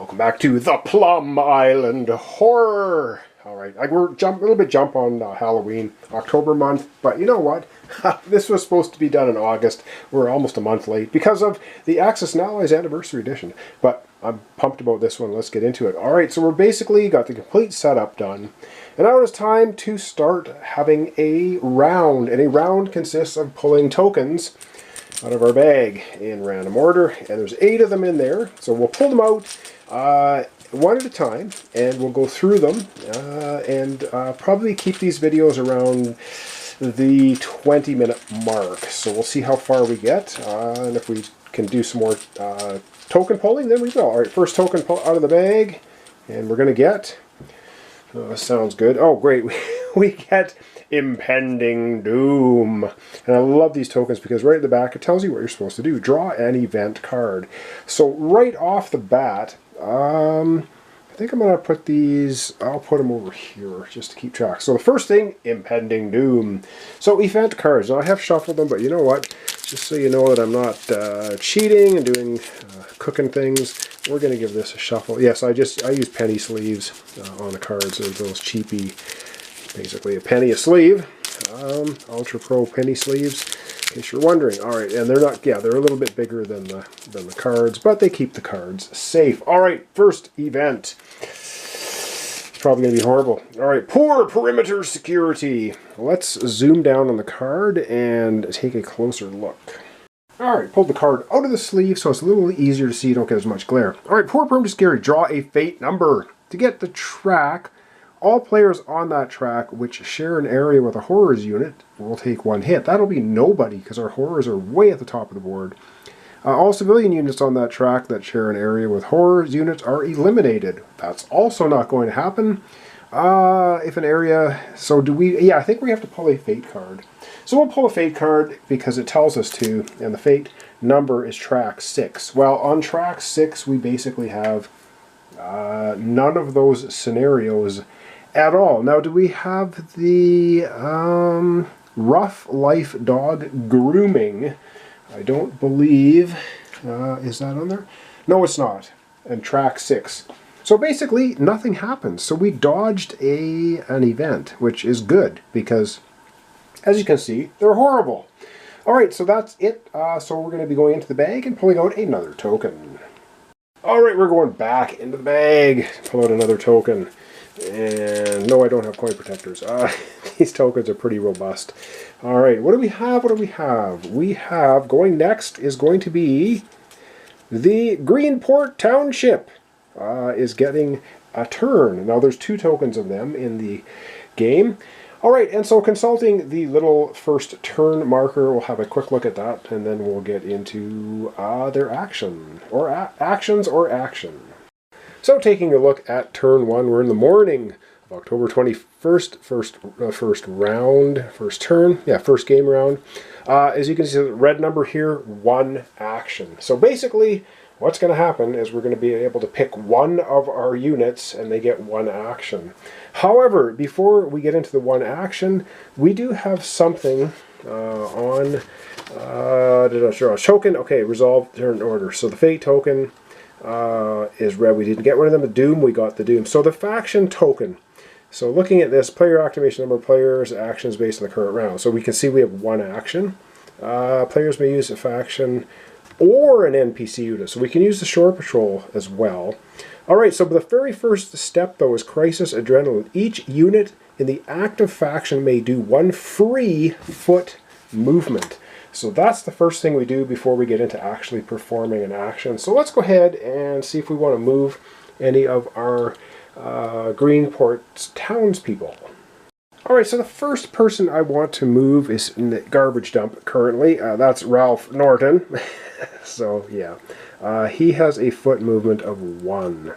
Welcome back to the Plum Island Horror. All right, we're a little bit jump on Halloween, October month, but you know what? This was supposed to be done in August. We're almost a month late because of the Axis and Allies Anniversary Edition. But I'm pumped about this one. Let's get into it. All right, so we're basically got the complete setup done. And now it's time to start having a round. And a round consists of pulling tokens out of our bag in random order. And there's 8 of them in there. So we'll pull them out one at a time, and we'll go through them and probably keep these videos around the 20-minute mark. So we'll see how far we get, and if we can do some more token pulling, then we will. All right, first token pull out of the bag, and we're going to get, sounds good. Oh, great, we get Impending Doom. And I love these tokens because right at the back it tells you what you're supposed to do. Draw an event card. So right off the bat, I think I'm going to put these, I'll put them over here just to keep track. So the first thing, Impending Doom. So event cards. Now I have shuffled them, but you know what? Just so you know that I'm not cheating and doing cooking things, we're going to give this a shuffle. Yes, I use penny sleeves on the cards. They're those cheapy, basically a penny a sleeve. Ultra Pro penny sleeves, in case you're wondering. All right, and they're not, yeah, they're a little bit bigger than the cards, but they keep the cards safe. All right, first event. It's probably going to be horrible. All right, poor perimeter security. Let's zoom down on the card and take a closer look. All right, pulled the card out of the sleeve so it's a little easier to see. You don't get as much glare. All right, poor perimeter security. Draw a fate number. To get the track, all players on that track which share an area with a horrors unit will take 1 hit. That'll be nobody because our horrors are way at the top of the board. All civilian units on that track that share an area with horrors units are eliminated. That's also not going to happen. If an area, so do we, yeah, I think we have to pull a fate card. So we'll pull a fate card because it tells us to, and the fate number is track 6. Well, on track 6 we basically have none of those scenarios at all. Now, do we have the rough life dog grooming? I don't believe, is that on there? No, it's not. And track 6. So basically, nothing happens. So we dodged an event, which is good because, as you can see, they're horrible. All right, so that's it. So we're going to be going into the bag and pulling out another token. All right, we're going back into the bag. Pull out another token. And no, I don't have coin protectors. These tokens are pretty robust. All right, what do we have? What do we have? We have, going next is going to be the Greenport Township is getting a turn. Now there's 2 tokens of them in the game. All right, and so consulting the little first turn marker, we'll have a quick look at that, and then we'll get into their action, or actions or action. So taking a look at turn 1, we're in the morning of October 21st, first turn, yeah, first game round. As you can see, the red number here, 1 action. So basically, what's going to happen is we're going to be able to pick one of our units and they get 1 action. However, before we get into the 1 action, we do have something on, did I show a token? Okay, resolve turn order. So the fate token is red. We didn't get one of them. The Doom, we got the Doom. So the faction token. So looking at this, player activation number of players, actions based on the current round. So we can see we have 1 action. Players may use a faction or an NPC unit. So we can use the Shore Patrol as well. Alright, so the very first step though is Crisis Adrenaline. Each unit in the active faction may do 1 free foot movement. So that's the first thing we do before we get into actually performing an action. So let's go ahead and see if we want to move any of our Greenport townspeople. Alright, so the first person I want to move is in the garbage dump currently. That's Ralph Norton. So yeah, he has a foot movement of 1.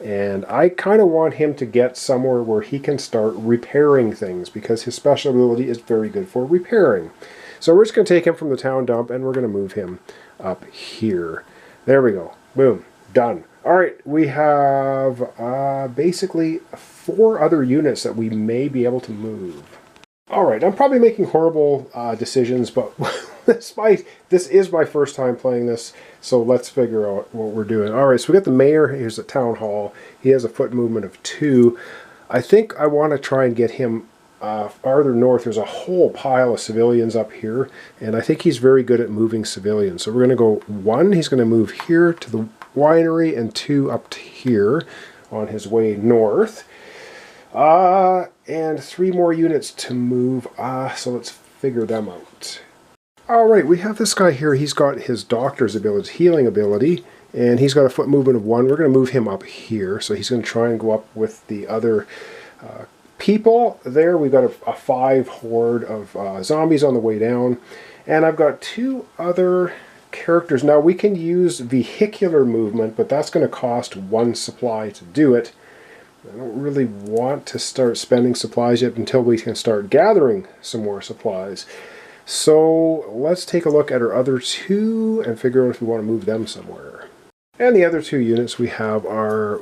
And I kind of want him to get somewhere where he can start repairing things because his special ability is very good for repairing. So we're just going to take him from the town dump and we're going to move him up here. There we go. Boom. Done. All right. We have basically 4 other units that we may be able to move. All right. I'm probably making horrible decisions, but this is my first time playing this, so let's figure out what we're doing. All right, so we got the mayor. Here's the town hall. He has a foot movement of 2. I think I want to try and get him farther north. There's a whole pile of civilians up here, and I think he's very good at moving civilians. So we're going to go 1. He's going to move here to the winery, and 2 up to here on his way north. And 3 more units to move. So let's figure them out. All right, we have this guy here. He's got his doctor's ability, healing ability, and he's got a foot movement of 1. We're going to move him up here. So he's going to try and go up with the other people there. We've got a 5 horde of zombies on the way down. And I've got 2 other characters. Now we can use vehicular movement, but that's going to cost 1 supply to do it. I don't really want to start spending supplies yet until we can start gathering some more supplies. So let's take a look at our other 2 and figure out if we want to move them somewhere. And the other 2 units we have Ed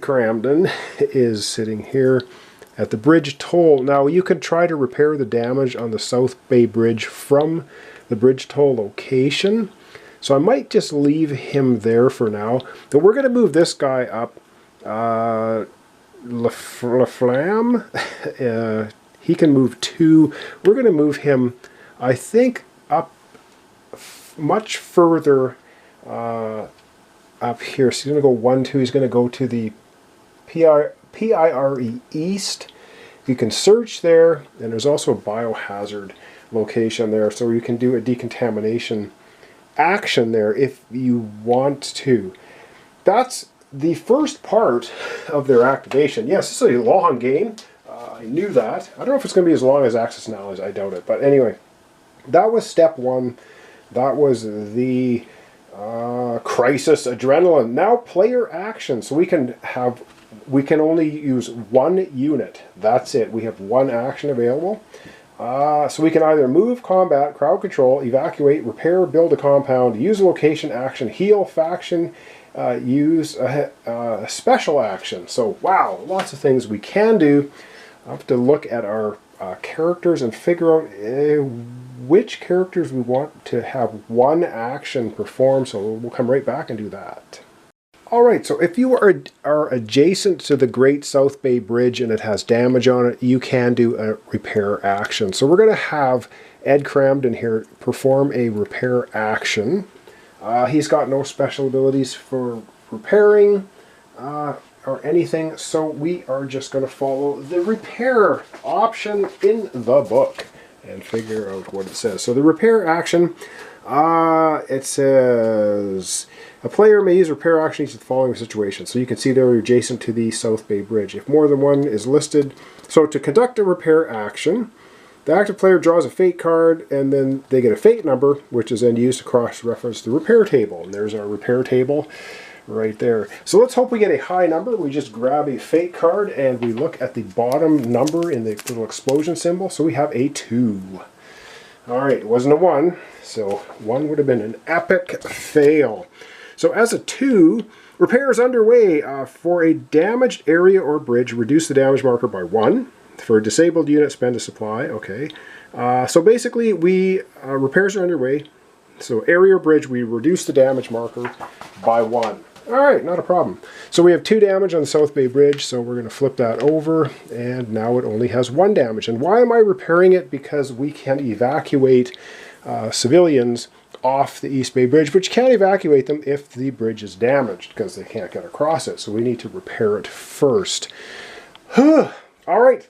Cramden is sitting here at the bridge toll. Now you could try to repair the damage on the South Bay Bridge from the bridge toll location. So I might just leave him there for now. But we're going to move this guy up. Laflamme, he can move 2. We're going to move him, I think, up much further up here. So he's going to go 1, 2. He's going to go to the PIRE East. You can search there, and there's also a biohazard location there, so you can do a decontamination action there if you want to. That's the first part of their activation. Yes, this is a long game. I knew that. I don't know if it's going to be as long as Access Now is. I doubt it. But anyway, that was step 1. That was the crisis adrenaline. Now player action. So we can only use 1 unit. That's it. We have 1 action available. So we can either move, combat, crowd control, evacuate, repair, build a compound, use a location action, heal, faction, use a special action. So wow, lots of things we can do. I have to look at our characters and figure out which characters we want to have 1 action perform. So we'll come right back and do that. Alright, so if you are adjacent to the Great South Bay Bridge and it has damage on it, you can do a repair action. So we're going to have Ed Cramden here perform a repair action. He's got no special abilities for repairing or anything, so we are just going to follow the repair option in the book and figure out what it says. So the repair action, it says a player may use repair actions in the following situation. So you can see they're adjacent to the South Bay Bridge. If more than 1 is listed, so to conduct a repair action, the active player draws a fate card, and then they get a fate number, which is then used to cross-reference the repair table. And there's our repair table right there. So let's hope we get a high number. We just grab a fate card, and we look at the bottom number in the little explosion symbol. So we have a 2. All right, it wasn't a 1, so 1 would have been an epic fail. So as a 2, repair is underway. For a damaged area or bridge, reduce the damage marker by 1. For a disabled unit, spend a supply. Okay. So basically, repairs are underway. So area or bridge, we reduce the damage marker by 1. All right, not a problem. So we have 2 damage on the South Bay Bridge, so we're going to flip that over, and now it only has 1 damage. And why am I repairing it? Because we can evacuate civilians off the East Bay Bridge, but you can't evacuate them if the bridge is damaged, because they can't get across it. So we need to repair it first. All right.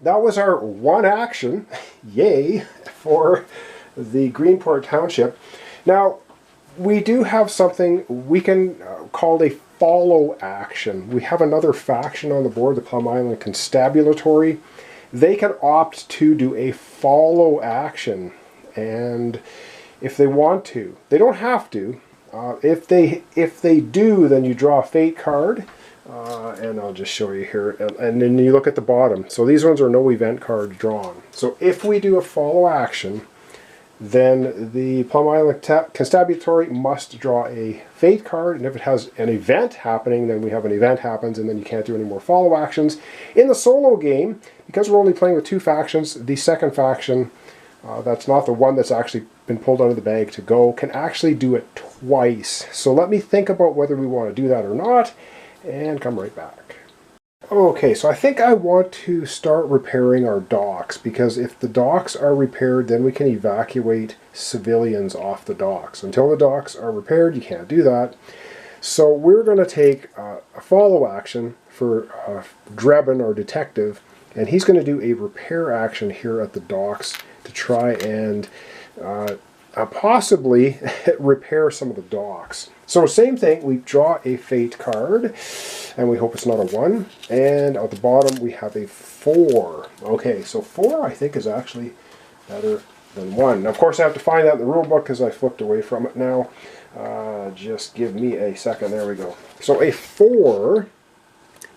That was our 1 action, yay, for the Greenport Township. Now, we do have something we can call a follow action. We have another faction on the board, the Plum Island Constabulary. They can opt to do a follow action, and if they want to, they don't have to. If they do, then you draw a fate card. And I'll just show you here, and then you look at the bottom. So these ones are no event cards drawn. So if we do a follow action, then the Plum Island Constabulary must draw a fate card, and if it has an event happening, then we have an event happens, and then you can't do any more follow actions. In the solo game, because we're only playing with 2 factions, the second faction that's not the one that's actually been pulled out of the bag to go, can actually do it twice. So let me think about whether we want to do that or not, and come right back. Okay, so I think I want to start repairing our docks, because if the docks are repaired, then we can evacuate civilians off the docks. Until the docks are repaired, you can't do that. So we're going to take a follow action for Drebin, our detective, and he's going to do a repair action here at the docks to try and possibly repair some of the docks. So same thing, we draw a fate card, and we hope it's not a 1. And at the bottom we have a 4. Okay, so 4 I think is actually better than 1. Now, of course I have to find that in the rule book because I flipped away from it now. Just give me a second, there we go. So a 4,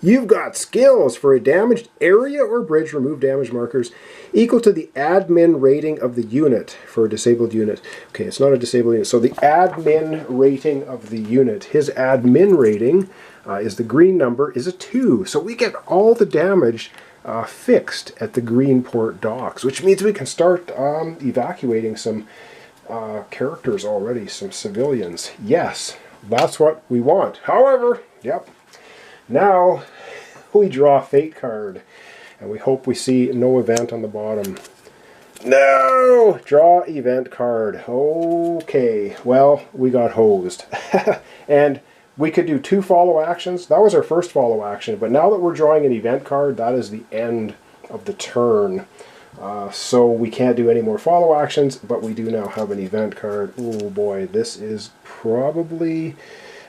you've got skills for a damaged area or bridge, remove damage markers equal to the admin rating of the unit for a disabled unit. Okay, it's not a disabled unit. So the admin rating of the unit, his admin rating is the green number, is a 2. So we get all the damage fixed at the Greenport docks, which means we can start evacuating some characters already, some civilians. Yes, that's what we want. However, yep, now we draw a fate card, and we hope we see no event on the bottom. No! Draw event card. Okay, well, we got hosed. And we could do 2 follow actions. That was our first follow action, but now that we're drawing an event card, that is the end of the turn. So we can't do any more follow actions, but we do now have an event card. Oh boy, this is probably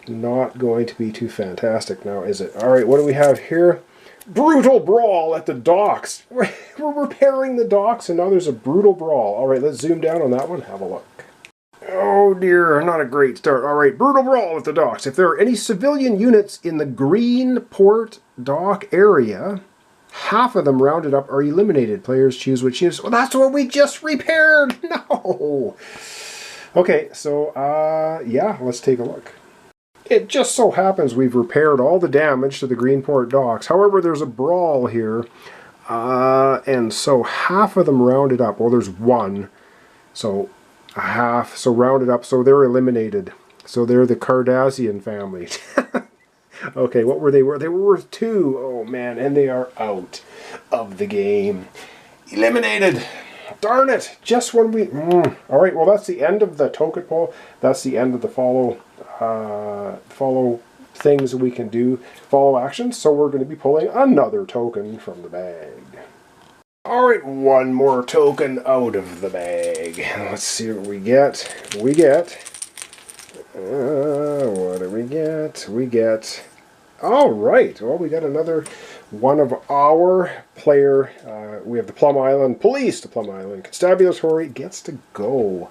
not going to be too fantastic now, is it? Alright, what do we have here? Brutal brawl at the docks. We're repairing the docks, and now there's a brutal brawl. Alright, let's zoom down on that one. Have a look. Oh dear, not a great start. Alright, brutal brawl at the docks. If there are any civilian units in the Greenport dock area, half of them rounded up are eliminated. Players choose which units. Well, that's what we just repaired. No. Okay, so yeah, let's take a look. It just so happens we've repaired all the damage to the Greenport docks. However, there's a brawl here, and so half of them rounded up. Well, there's 1, so a half, so rounded up, so they're eliminated. So they're the Cardassian family. Okay, what were they worth? They were worth 2. Oh man, and they are out of the game. Eliminated. Darn it! Just when we... Alright, well that's the end of the token poll. That's the end of the follow things we can do. Follow actions. So we're going to be pulling another token from the bag. Alright, 1 more token out of the bag. Let's see what we get. What do we get? We get... Alright, well we got another one of our player. We have the Plum Island Police. The Plum Island Constabulary gets to go,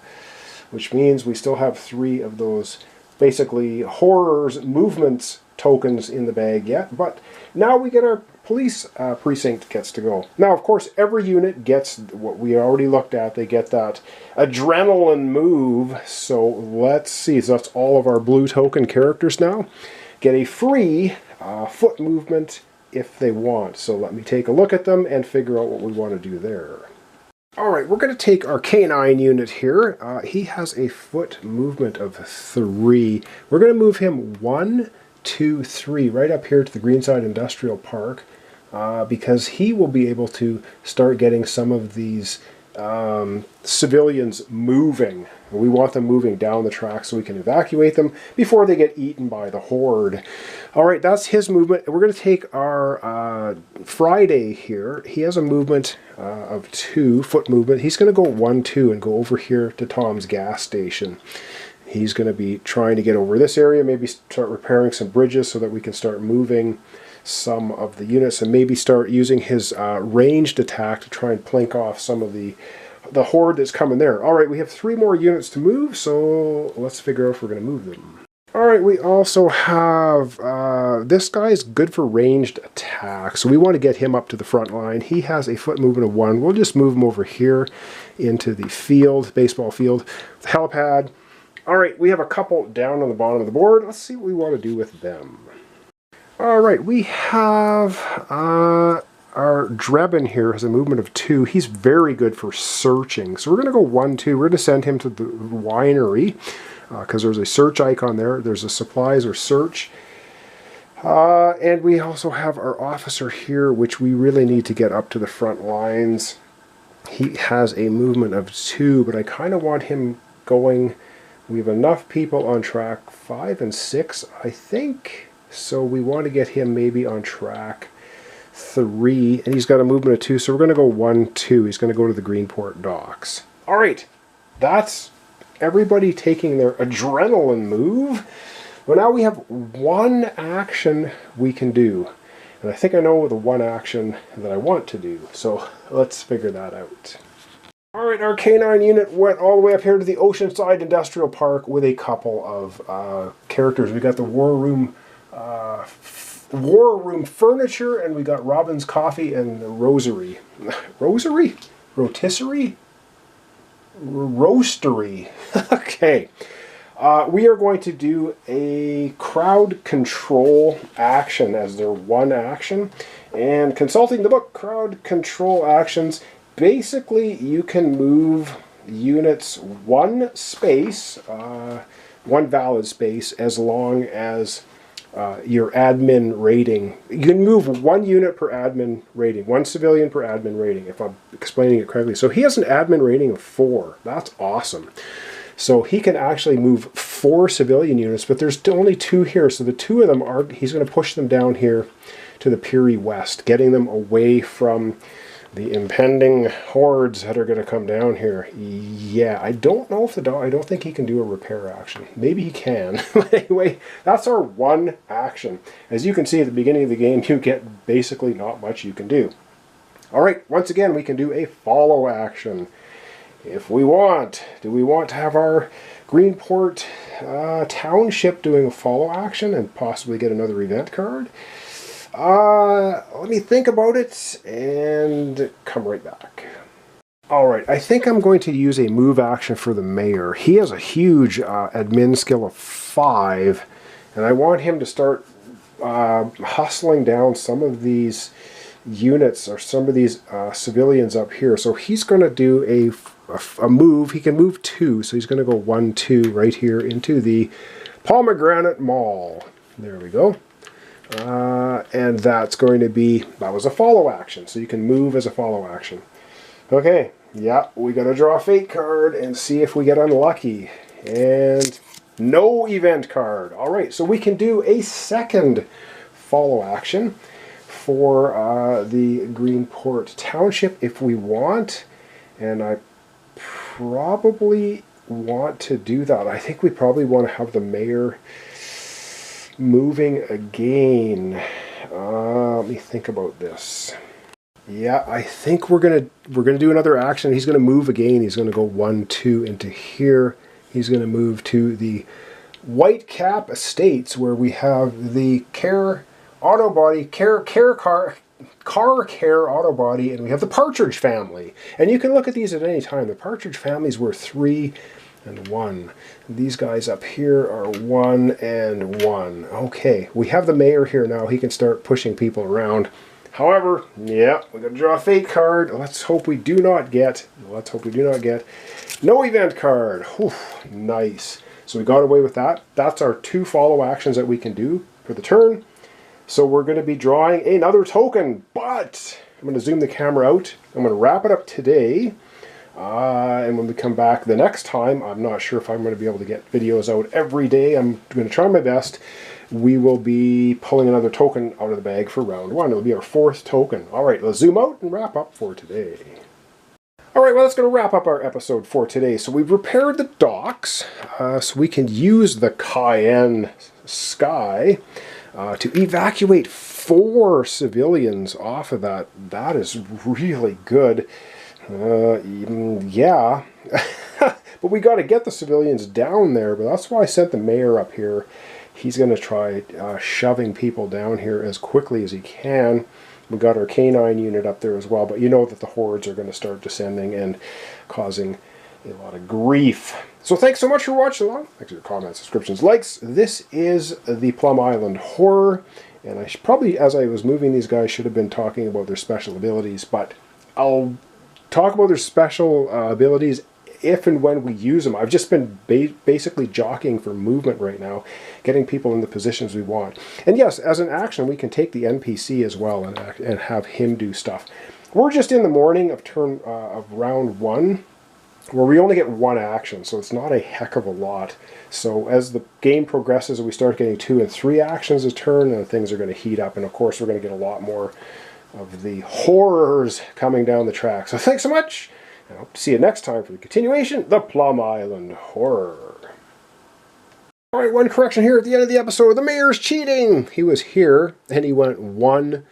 which means we still have 3 of those basically horrors movements tokens in the bag yet. But now we get our police precinct gets to go. Now, of course, every unit gets what we already looked at. They get that adrenaline move. So let's see. So that's all of our blue token characters now. Get a free foot movement if they want. So let me take a look at them and figure out what we want to do there. Alright, we're going to take our K9 unit here. He has a foot movement of 3. We're going to move him 1, 2, 3 right up here to the Greenside Industrial Park because he will be able to start getting some of these civilians moving. We want them moving down the track so we can evacuate them before they get eaten by the horde. Alright, that's his movement. We're going to take our Friday here. He has a movement of 2, foot movement. He's going to go 1, 2 and go over here to Tom's gas station. He's going to be trying to get over this area, maybe start repairing some bridges so that we can start moving some of the units and maybe start using his ranged attack to try and plink off some of the horde that's coming there. Alright, we have 3 more units to move, so let's figure out if we're going to move them. Alright, we also have, this guy's good for ranged attack, so we want to get him up to the front line. He has a foot movement of 1. We'll just move him over here into the field, baseball field, the helipad. Alright, we have a couple down on the bottom of the board. Let's see what we want to do with them. Alright, we have our Drebin here has a movement of 2. He's very good for searching. So we're going to go 1, 2. We're going to send him to the winery because there's a search icon there. There's a supplies or search. And we also have our officer here, which we really need to get up to the front lines. He has a movement of 2, but I kind of want him going. We have enough people on track 5 and 6, I think. So we want to get him maybe on track 3, and he's got a movement of 2, so we're going to go 1, 2. He's going to go to the Greenport docks. All right, that's everybody taking their adrenaline move. Well, now we have one action we can do, and I think I know the one action that I want to do, so let's figure that out. All right, our K9 unit went all the way up here to the Oceanside Industrial Park with a couple of characters. We got the War Room furniture, and we got Robin's Coffee and the Rosary. Rosary? Rotisserie? Roastery. Okay. We are going to do a crowd control action as their one action. And consulting the book, Crowd Control Actions, basically you can move units one space, one valid space, as long as your admin rating. You can move 1 unit per admin rating, 1 civilian per admin rating, if I'm explaining it correctly. So he has an admin rating of 4. That's awesome. So he can actually move 4 civilian units, but there's only 2 here. So the 2 of them are, he's going to push them down here to the Peary West, getting them away from the impending hordes that are going to come down here. Yeah, I don't know if the dog, I don't think he can do a repair action. Maybe he can. Anyway, that's our one action. As you can see at the beginning of the game, you get basically not much you can do. All right, once again, we can do a follow action if we want. Do we want to have our Greenport Township doing a follow action and possibly get another event card? Let me think about it and come right back. Alright, I think I'm going to use a move action for the mayor. He has a huge admin skill of 5, and I want him to start hustling down some of these units or some of these civilians up here. So he's going to do a move. He can move 2, so he's going to go 1, 2 right here into the Pomegranate Mall. There we go. And that's going to be, that was a follow action, so you can move as a follow action. Okay, yeah, we gotta draw a fate card and see if we get unlucky. And no event card. Alright, so we can do a second follow action for the Greenport Township if we want. And I probably want to do that. I think we probably want to have the mayor moving again. Let me think about this. Yeah, I think we're gonna do another action. He's gonna move again. He's gonna go 1, 2 into here. He's gonna move to the Whitecap Estates, where we have the Care Auto Body, Car Care Auto Body, and we have the Partridge Family. And you can look at these at any time. The Partridge Families were 3 and 1. These guys up here are 1 and 1. Okay, we have the mayor here now. He can start pushing people around. However, yeah, we're going to draw a fate card. Let's hope we do not get no event card. Whew, nice. So we got away with that. That's our 2 follow actions that we can do for the turn. So we're going to be drawing another token, but I'm going to zoom the camera out. I'm going to wrap it up today. And when we come back the next time, I'm not sure if I'm going to be able to get videos out every day. I'm going to try my best. We will be pulling another token out of the bag for round 1. It'll be our 4th token. Alright, let's zoom out and wrap up for today. Alright, well, that's going to wrap up our episode for today. So we've repaired the docks, so we can use the Cayenne Sky to evacuate 4 civilians off of that. That is really good. Yeah. But we got to get the civilians down there, but that's why I sent the mayor up here. He's going to try shoving people down here as quickly as he can. We got our K9 unit up there as well, but you know that the hordes are going to start descending and causing a lot of grief. So thanks so much for watching along. Thanks for your comments, subscriptions, likes. This is the Plum Island Horror, And I should probably, as I was moving these guys, should have been talking about their special abilities, but I'll talk about their special abilities if and when we use them. I've just been basically jockeying for movement right now, getting people in the positions we want. And yes, as an action, we can take the NPC as well and have him do stuff. We're just in the morning of round 1, where we only get 1 action, so it's not a heck of a lot. So as the game progresses and we start getting 2 and 3 actions a turn, things are going to heat up, and of course we're going to get a lot more of the horrors coming down the track. So thanks so much, and I hope to see you next time for the continuation, the Plum Island Horror. Alright, one correction here at the end of the episode. The mayor's cheating! He was here, and he went 1,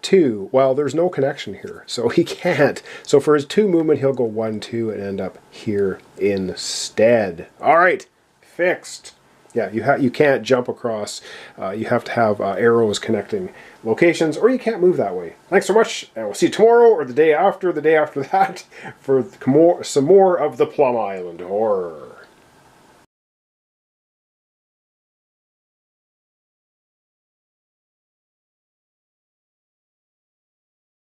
2. Well, there's no connection here, so he can't. So for his 2 movement, he'll go 1, 2, and end up here instead. Alright, fixed. Yeah, you can't jump across. You have to have arrows connecting locations, or you can't move that way. Thanks so much, and we'll see you tomorrow or the day after that for some more of the Plum Island Horror.